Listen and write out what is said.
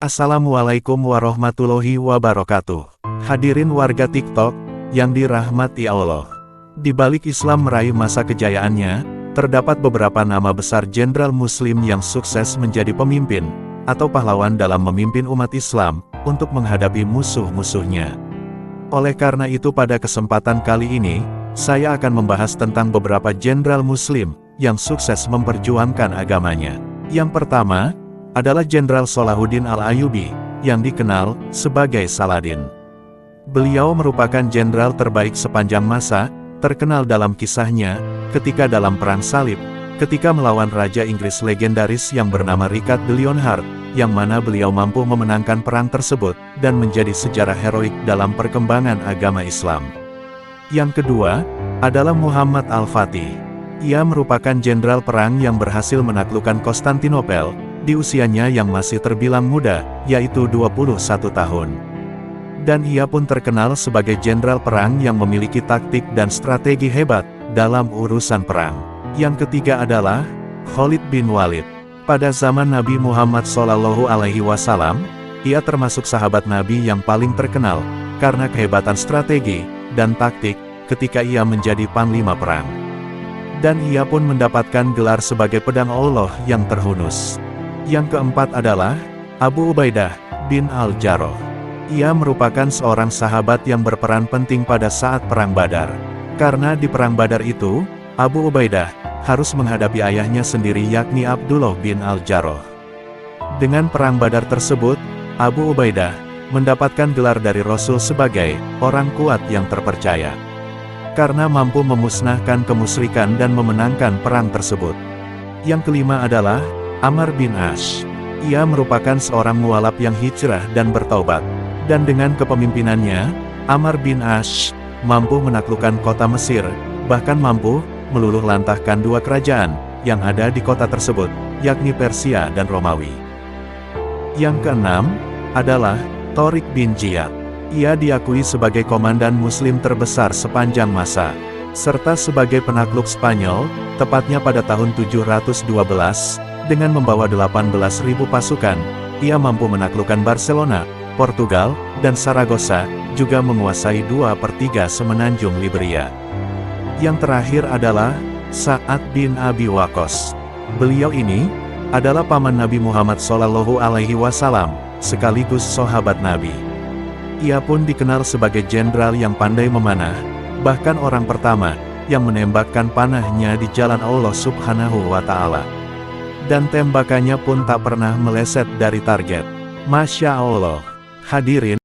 Assalamualaikum warahmatullahi wabarakatuh. Hadirin warga TikTok, yang dirahmati Allah. Di balik Islam meraih masa kejayaannya, terdapat beberapa nama besar jenderal muslim yang sukses menjadi pemimpin, atau pahlawan dalam memimpin umat Islam, untuk menghadapi musuh-musuhnya. Oleh karena itu pada kesempatan kali ini, saya akan membahas tentang beberapa jenderal muslim, yang sukses memperjuangkan agamanya. Yang pertama, adalah Jenderal Salahuddin Al-Ayyubi, yang dikenal sebagai Saladin. Beliau merupakan jenderal terbaik sepanjang masa, terkenal dalam kisahnya, ketika dalam Perang Salib, ketika melawan Raja Inggris legendaris yang bernama Richard de Lionheart, yang mana beliau mampu memenangkan perang tersebut, dan menjadi sejarah heroik dalam perkembangan agama Islam. Yang kedua, adalah Muhammad Al-Fatih. Ia merupakan jenderal perang yang berhasil menaklukkan Konstantinopel, di usianya yang masih terbilang muda, yaitu 21 tahun. Dan ia pun terkenal sebagai jenderal perang yang memiliki taktik dan strategi hebat, dalam urusan perang. Yang ketiga adalah, Khalid bin Walid. Pada zaman Nabi Muhammad SAW, ia termasuk sahabat Nabi yang paling terkenal, karena kehebatan strategi, dan taktik, ketika ia menjadi panglima perang. Dan ia pun mendapatkan gelar sebagai pedang Allah yang terhunus. Yang keempat adalah, Abu Ubaidah bin Al-Jarrah. Ia merupakan seorang sahabat yang berperan penting pada saat Perang Badar. Karena di Perang Badar itu, Abu Ubaidah harus menghadapi ayahnya sendiri yakni Abdullah bin Al-Jarrah. Dengan Perang Badar tersebut, Abu Ubaidah mendapatkan gelar dari Rasul sebagai orang kuat yang terpercaya. Karena mampu memusnahkan kemusyrikan dan memenangkan perang tersebut. Yang kelima adalah, Amr bin Ash. Ia merupakan seorang mualaf yang hijrah dan bertaubat. Dan dengan kepemimpinannya, Amr bin Ash mampu menaklukkan kota Mesir, bahkan mampu meluluh lantahkan dua kerajaan yang ada di kota tersebut, yakni Persia dan Romawi. Yang keenam adalah Tariq bin Ziyad. Ia diakui sebagai komandan muslim terbesar sepanjang masa, serta sebagai penakluk Spanyol, tepatnya pada tahun 712, dengan membawa 18.000 pasukan, ia mampu menaklukkan Barcelona, Portugal, dan Saragossa, juga menguasai 2/3 semenanjung Liberia. Yang terakhir adalah, Sa'ad bin Abi Waqqas. Beliau ini, adalah paman Nabi Muhammad SAW, sekaligus sahabat Nabi. Ia pun dikenal sebagai jenderal yang pandai memanah, bahkan orang pertama, yang menembakkan panahnya di jalan Allah Subhanahu wa Ta'ala. Dan tembakannya pun tak pernah meleset dari target. Masya Allah. Hadirin,